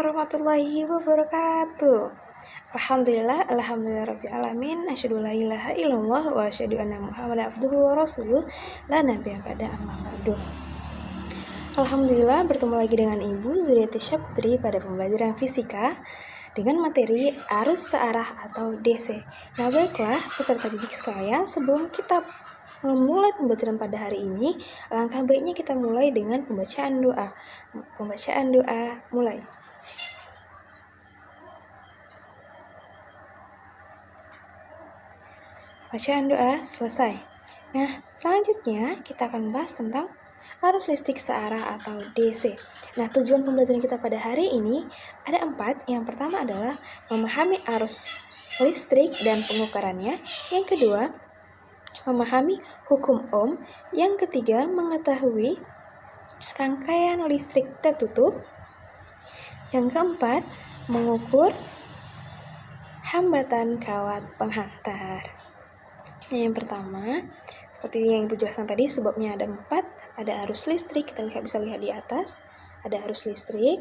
warahmatullahi wabarakatuh. Alhamdulillah rabbil alamin. Asyhadu la ilaha illallah wa asyhadu anna Muhammadan abduhu wa rasuluh. La nabiyya ba'da amma ba'du. Alhamdulillah bertemu lagi dengan Ibu Zuriati Syaputri pada pembelajaran fisika dengan materi arus searah atau DC. Nah, baiklah peserta didik sekalian, sebelum kita memulai pembelajaran pada hari ini, alangkah baiknya kita mulai dengan pembacaan doa. Pembacaan doa mulai. Bacaan doa selesai. Nah, selanjutnya kita akan bahas tentang arus listrik searah atau DC. Nah, tujuan pembelajaran kita pada hari ini ada 4. Yang pertama adalah memahami arus listrik dan pengukurannya. Yang kedua, memahami hukum Ohm. Yang ketiga, mengetahui rangkaian listrik tertutup. Yang keempat, mengukur hambatan kawat penghantar. Yang pertama, seperti yang Ibu jelaskan tadi, sebabnya ada 4. Ada arus listrik, kita bisa lihat di atas. Ada arus listrik,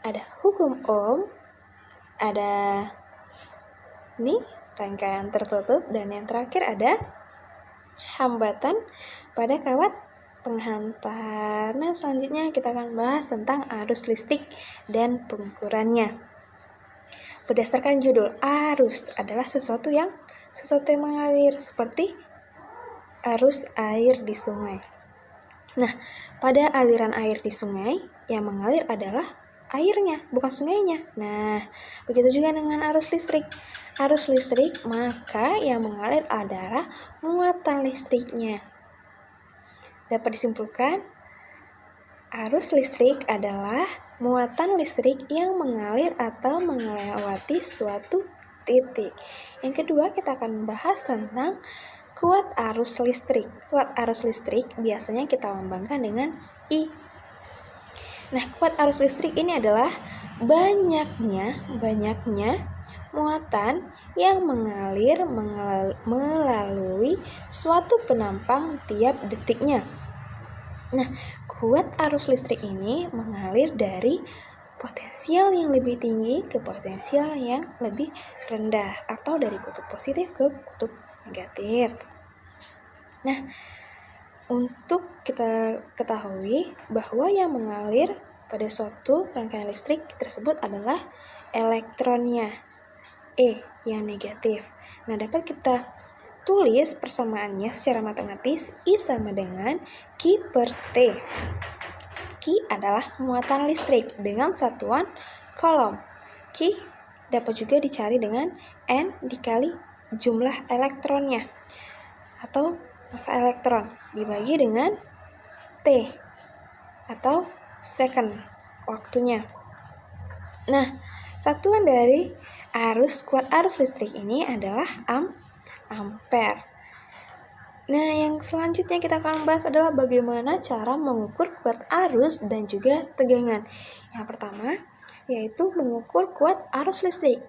ada hukum Ohm, ada ini rangkaian tertutup, dan yang terakhir ada hambatan pada kawat penghantar. Nah, selanjutnya kita akan bahas tentang arus listrik dan pengukurannya. Berdasarkan judul, arus adalah sesuatu yang mengalir, seperti arus air di sungai. Nah, pada aliran air di sungai, yang mengalir adalah airnya, bukan sungainya. Nah, begitu juga dengan arus listrik. Arus listrik, maka yang mengalir adalah muatan listriknya. Dapat disimpulkan, arus listrik adalah muatan listrik yang mengalir atau melewati suatu titik. Yang kedua, kita akan membahas tentang kuat arus listrik. Kuat arus listrik biasanya kita lambangkan dengan I. Nah, kuat arus listrik ini adalah banyaknya muatan yang mengalir melalui suatu penampang tiap detiknya. Nah, kuat arus listrik ini mengalir dari potensial yang lebih tinggi ke potensial yang lebih rendah, atau dari kutub positif ke kutub negatif. Nah, untuk kita ketahui bahwa yang mengalir pada suatu rangkaian listrik tersebut adalah elektronnya, E yang negatif. Nah, dapat kita tulis persamaannya secara matematis. I sama dengan Q per T. Q adalah muatan listrik dengan satuan kolom. Q dapat juga dicari dengan N dikali jumlah elektronnya, atau massa elektron, dibagi dengan T atau second, waktunya. Nah, satuan dari kuat arus listrik ini adalah ampere. Nah, yang selanjutnya kita akan bahas adalah bagaimana cara mengukur kuat arus dan juga tegangan. Yang pertama, yaitu mengukur kuat arus listrik.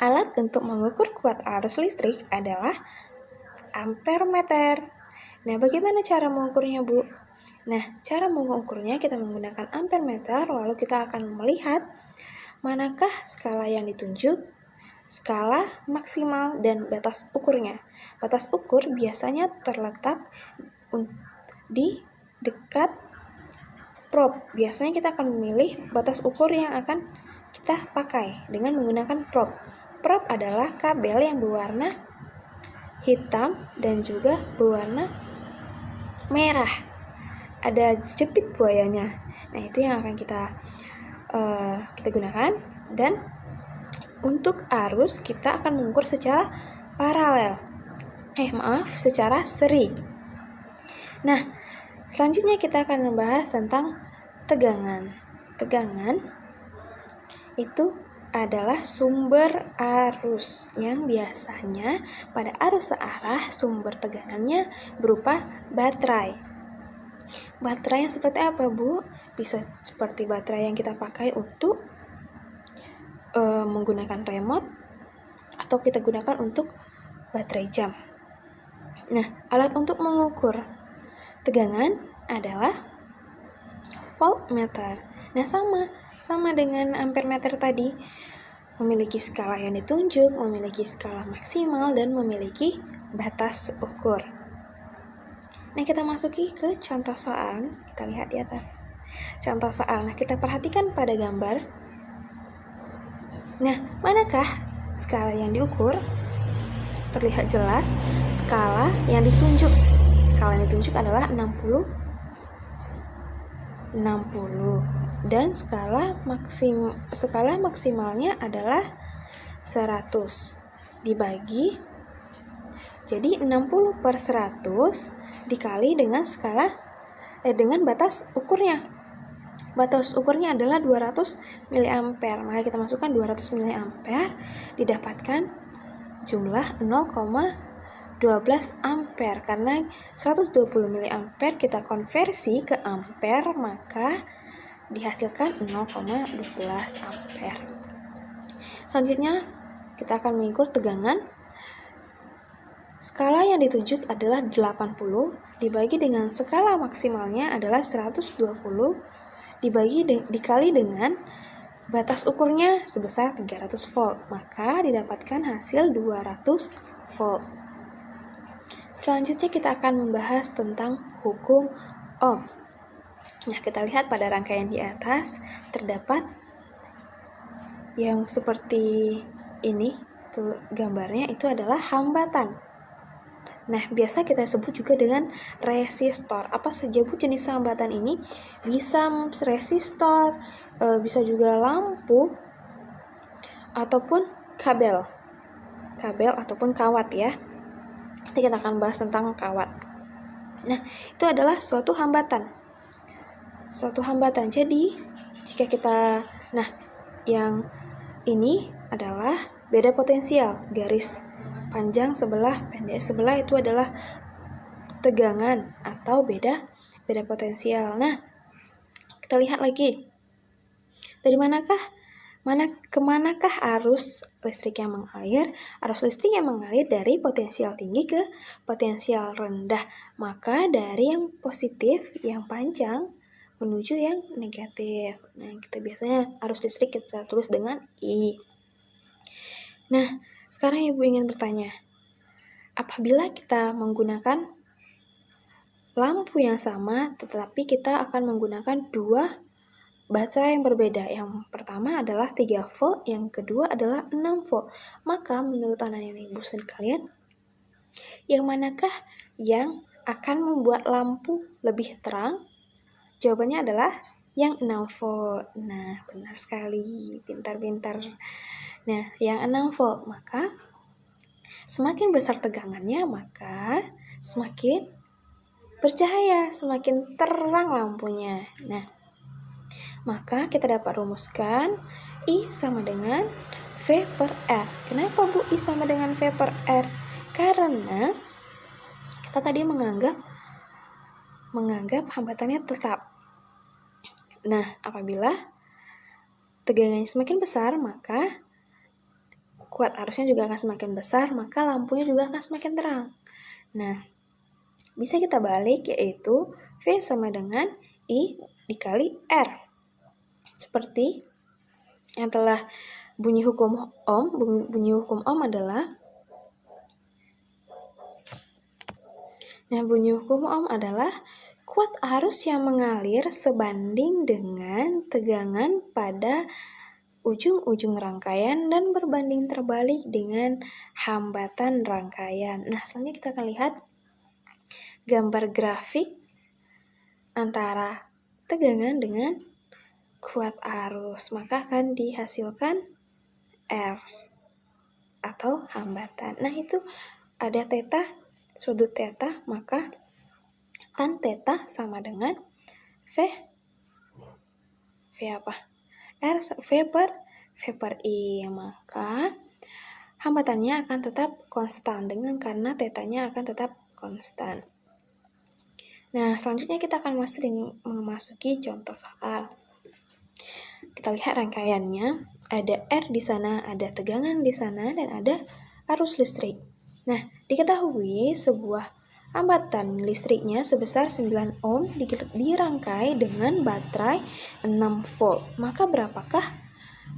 Alat untuk mengukur kuat arus listrik adalah ampermeter. Nah, bagaimana cara mengukurnya, Bu? Nah, cara mengukurnya kita menggunakan ampermeter, lalu kita akan melihat manakah skala yang ditunjuk, skala maksimal, dan batas ukurnya. Batas ukur biasanya terletak di dekat probe. Biasanya kita akan memilih batas ukur yang akan kita pakai dengan menggunakan probe. Probe adalah kabel yang berwarna hitam dan juga berwarna merah. Ada jepit buayanya. Nah, itu yang akan kita gunakan. Dan untuk arus kita akan mengukur secara secara seri. Nah, selanjutnya kita akan membahas tentang tegangan. Tegangan itu adalah sumber arus yang biasanya pada arus searah sumber tegangannya berupa baterai. Baterai yang seperti apa, Bu? Bisa seperti baterai yang kita pakai untuk menggunakan remote, atau kita gunakan untuk baterai jam. Nah, alat untuk mengukur tegangan adalah voltmeter. Nah, sama sama dengan ampere meter tadi, memiliki skala yang ditunjuk, memiliki skala maksimal, dan memiliki batas ukur. Nah, kita masuki ke contoh soal. Kita lihat di atas contoh soal. Nah, kita perhatikan pada gambar. Nah, manakah skala yang diukur? Terlihat jelas skala yang ditunjuk. Skala yang ditunjuk adalah 60 dan skala maksimalnya adalah 100 dibagi, jadi 60/100 dikali dengan dengan batas ukurnya. Batas ukurnya adalah 200 mA. Maka kita masukkan 200 mA, didapatkan jumlah 0,12 ampere. Karena 120 mA kita konversi ke ampere, maka dihasilkan 0,12 ampere. Selanjutnya kita akan mengukur tegangan. Skala yang ditunjuk adalah 80 dibagi dengan skala maksimalnya adalah 120 dikali dengan batas ukurnya sebesar 300 volt, maka didapatkan hasil 200 volt. Selanjutnya kita akan membahas tentang hukum Ohm. Nah, kita lihat pada rangkaian di atas terdapat yang seperti ini, tuh gambarnya itu adalah hambatan. Nah, biasa kita sebut juga dengan resistor. Apa saja Bu jenis hambatan ini? Bisa resistor, bisa juga lampu, ataupun kabel ataupun kawat ya. Nanti kita akan bahas tentang kawat. Nah, itu adalah suatu hambatan. Jadi, jika kita, yang ini adalah beda potensial, garis panjang sebelah, pendek sebelah itu adalah tegangan atau beda potensial. Nah, kita lihat lagi. Dari kemanakah arus listrik yang mengalir? Arus listrik yang mengalir dari potensial tinggi ke potensial rendah. Maka dari yang positif, yang panjang, menuju yang negatif. Nah, kita biasanya arus listrik kita tulis dengan I. Nah, sekarang Ibu ingin bertanya, apabila kita menggunakan lampu yang sama, tetapi kita akan menggunakan dua baterai yang berbeda. Yang pertama adalah 3 volt, yang kedua adalah 6 volt. Maka menurut anak-anak Ibu sekalian, yang manakah yang akan membuat lampu lebih terang? Jawabannya adalah yang 6 volt. Nah, benar sekali, pintar-pintar. Nah, yang 6 volt, maka semakin besar tegangannya, maka semakin bercahaya, semakin terang lampunya. Nah, maka kita dapat rumuskan I sama dengan V per R. Kenapa Bu I sama dengan V per R? Karena kita tadi menganggap hambatannya tetap. Nah, apabila tegangannya semakin besar, maka kuat arusnya juga akan semakin besar, maka lampunya juga akan semakin terang. Nah, bisa kita balik, yaitu V sama dengan I dikali R. Seperti yang telah bunyi hukum Ohm. Bunyi hukum Ohm adalah kuat arus yang mengalir sebanding dengan tegangan pada ujung-ujung rangkaian dan berbanding terbalik dengan hambatan rangkaian. Nah, selanjutnya kita akan lihat gambar grafik antara tegangan dengan kuat arus. Maka akan dihasilkan R atau hambatan. Nah, itu ada theta, sudut theta, maka tan theta sama dengan V apa? V per I. Maka hambatannya akan tetap konstan karena tetanya akan tetap konstan. Nah, selanjutnya kita akan memasuki contoh soal. Kita lihat rangkaiannya, ada R di sana, ada tegangan di sana, dan ada arus listrik. Nah, diketahui sebuah hambatan listriknya sebesar 9 ohm dirangkai dengan baterai 6 volt. Maka berapakah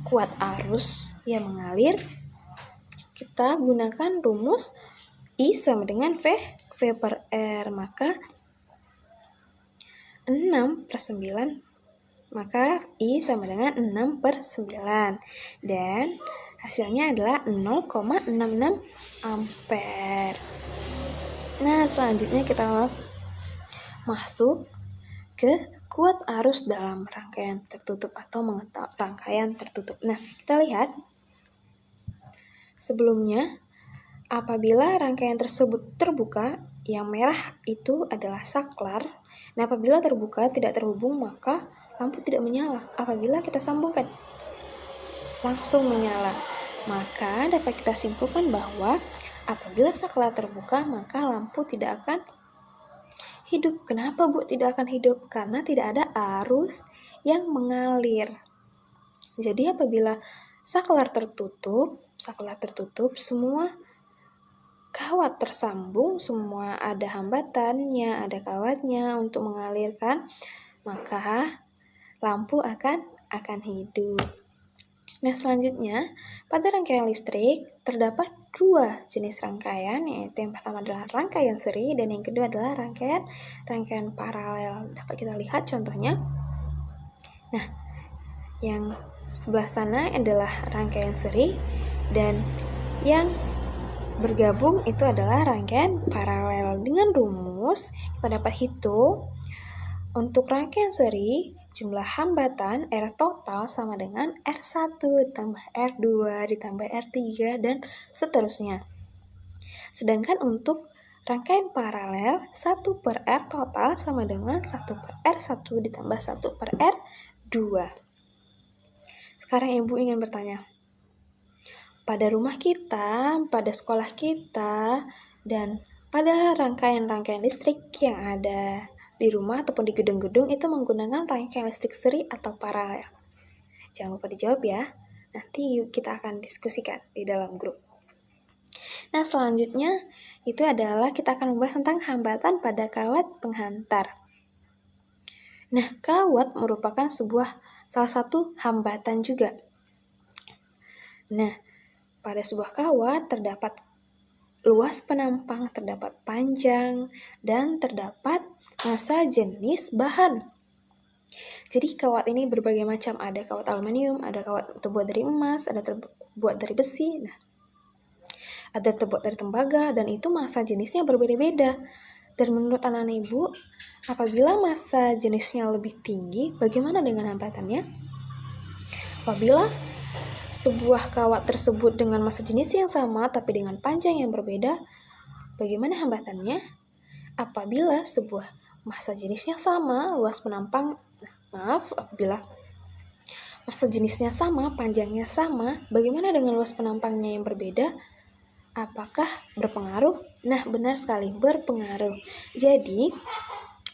kuat arus yang mengalir? Kita gunakan rumus I sama dengan V per R. Maka 6 per 9, maka I sama dengan 6 per 9. Dan hasilnya adalah 0,66 ampere. Nah, selanjutnya kita masuk ke kuat arus dalam rangkaian tertutup atau rangkaian tertutup. Nah, kita lihat sebelumnya, apabila rangkaian tersebut terbuka, yang merah itu adalah saklar. Nah, apabila terbuka tidak terhubung, maka lampu tidak menyala. Apabila kita sambungkan, langsung menyala. Maka dapat kita simpulkan bahwa apabila saklar terbuka, maka lampu tidak akan hidup. Kenapa, Bu, tidak akan hidup? Karena tidak ada arus yang mengalir. Jadi apabila saklar tertutup, semua kawat tersambung, semua ada hambatannya, ada kawatnya untuk mengalirkan, maka lampu akan hidup. Nah, selanjutnya pada rangkaian listrik terdapat dua jenis rangkaian, yaitu yang pertama adalah rangkaian seri dan yang kedua adalah rangkaian paralel. Dapat kita lihat contohnya. Nah, yang sebelah sana adalah rangkaian seri dan yang bergabung itu adalah rangkaian paralel. Dengan rumus kita dapat hitung untuk rangkaian seri jumlah hambatan R total sama dengan R1 ditambah R2 ditambah R3 dan seterusnya. Sedangkan untuk rangkaian paralel 1 per R total sama dengan 1 per R1 ditambah 1 per R2. Sekarang Ibu ingin bertanya, pada rumah kita, pada sekolah kita, dan pada rangkaian-rangkaian listrik yang ada di rumah ataupun di gedung-gedung itu menggunakan rangkaian listrik seri atau paralel? Jangan lupa dijawab ya. Nanti kita akan diskusikan di dalam grup. Nah, selanjutnya itu adalah kita akan membahas tentang hambatan pada kawat penghantar. Nah, kawat merupakan salah satu hambatan juga. Nah, pada sebuah kawat terdapat luas penampang, terdapat panjang, dan terdapat massa jenis bahan. Jadi kawat ini berbagai macam, ada kawat aluminium, ada kawat terbuat dari emas, ada terbuat dari besi, ada terbuat dari tembaga, dan itu massa jenisnya berbeda-beda. Dan menurut anak-anak Ibu, apabila massa jenisnya lebih tinggi, bagaimana dengan hambatannya? Apabila sebuah kawat tersebut dengan massa jenis yang sama tapi dengan panjang yang berbeda, bagaimana hambatannya? Apabila sebuah massa jenisnya sama, apabila massa jenisnya sama, panjangnya sama, bagaimana dengan luas penampangnya yang berbeda? Apakah berpengaruh? Nah, benar sekali, berpengaruh. Jadi,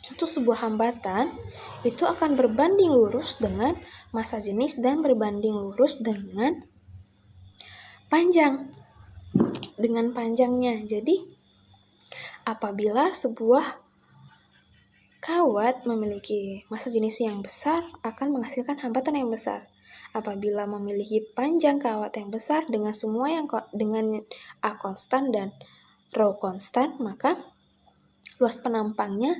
untuk sebuah hambatan itu akan berbanding lurus dengan massa jenis dan berbanding lurus dengan panjangnya. Jadi apabila sebuah kawat memiliki massa jenis yang besar akan menghasilkan hambatan yang besar. Apabila memiliki panjang kawat yang besar dengan semua yang dengan A konstan dan Rho konstan, maka luas penampangnya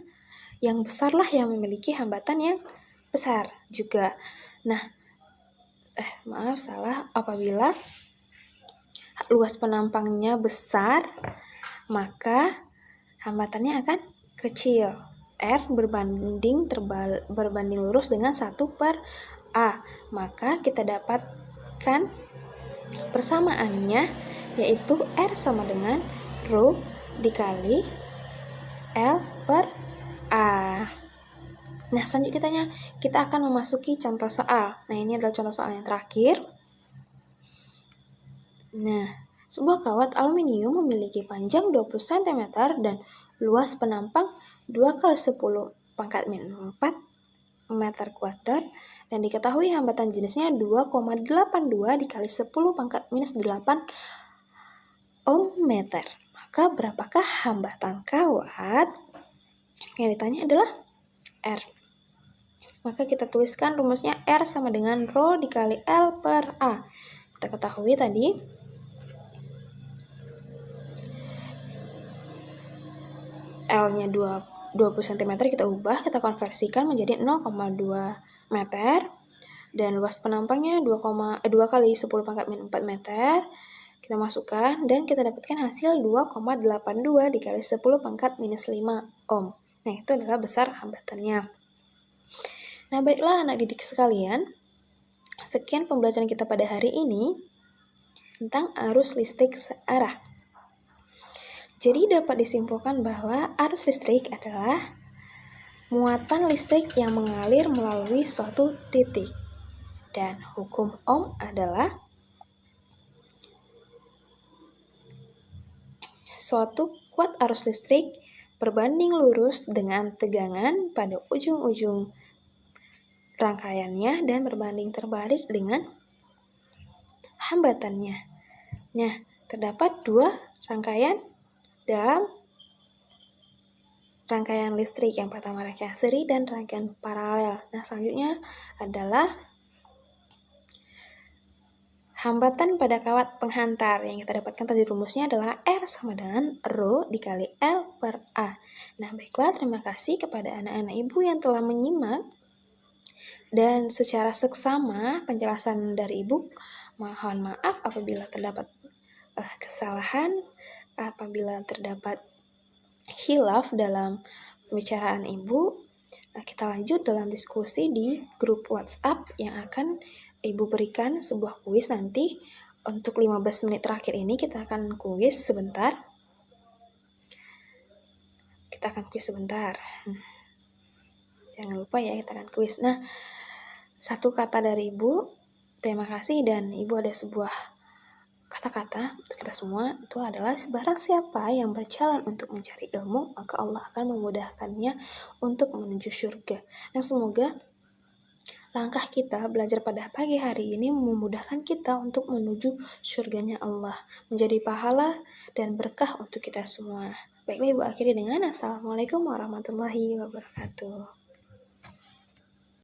yang besarlah yang memiliki hambatan yang besar juga. Nah, apabila luas penampangnya besar, maka hambatannya akan kecil. R berbanding lurus dengan 1 per A. Maka kita dapatkan persamaannya, yaitu R sama dengan Rho dikali L per A. Nah, selanjutnya kita akan memasuki contoh soal. Nah, ini adalah contoh soal yang terakhir. Nah, sebuah kawat aluminium memiliki panjang 20 cm dan luas penampang 2 kali 10 pangkat min 4 meter kuadrat dan diketahui hambatan jenisnya 2,82 dikali 10 pangkat minus 8 ohm meter. Maka berapakah hambatan kawat? Yang ditanya adalah R. Maka kita tuliskan rumusnya R sama dengan Rho dikali L per A. Kita ketahui tadi L-nya 20 cm, kita ubah, kita konversikan menjadi 0,2 meter. Dan luas penampangnya 2 kali 10 pangkat min 4 meter. Kita masukkan dan kita dapatkan hasil 2,82 dikali 10 pangkat minus 5 ohm. Nah, itu adalah besar hambatannya. Nah, baiklah anak didik sekalian, sekian pembelajaran kita pada hari ini tentang arus listrik searah. Jadi dapat disimpulkan bahwa arus listrik adalah muatan listrik yang mengalir melalui suatu titik. Dan hukum Ohm adalah suatu kuat arus listrik berbanding lurus dengan tegangan pada ujung-ujung rangkaiannya dan berbanding terbalik dengan hambatannya. Nah, terdapat 2 rangkaian dalam rangkaian listrik. Yang pertama rangkaian seri dan rangkaian paralel. Nah, selanjutnya adalah hambatan pada kawat penghantar. Yang kita dapatkan tadi rumusnya adalah R sama dengan Rho dikali L per A. Nah, baiklah, terima kasih kepada anak-anak ibu yang telah menyimak. Dan secara seksama penjelasan dari ibu, mohon maaf apabila terdapat kesalahan, apabila terdapat khilaf dalam pembicaraan ibu. Kita lanjut dalam diskusi di grup WhatsApp yang akan ibu berikan sebuah kuis nanti. Untuk 15 menit terakhir ini kita akan kuis sebentar. Jangan lupa ya, kita akan kuis. Nah, satu kata dari ibu, terima kasih, dan ibu ada sebuah kata-kata untuk kita semua, itu adalah barang siapa yang berjalan untuk mencari ilmu, maka Allah akan memudahkannya untuk menuju surga. Dan semoga langkah kita belajar pada pagi hari ini memudahkan kita untuk menuju surganya Allah, menjadi pahala dan berkah untuk kita semua. Baiklah, ibu akhiri dengan Assalamualaikum warahmatullahi wabarakatuh.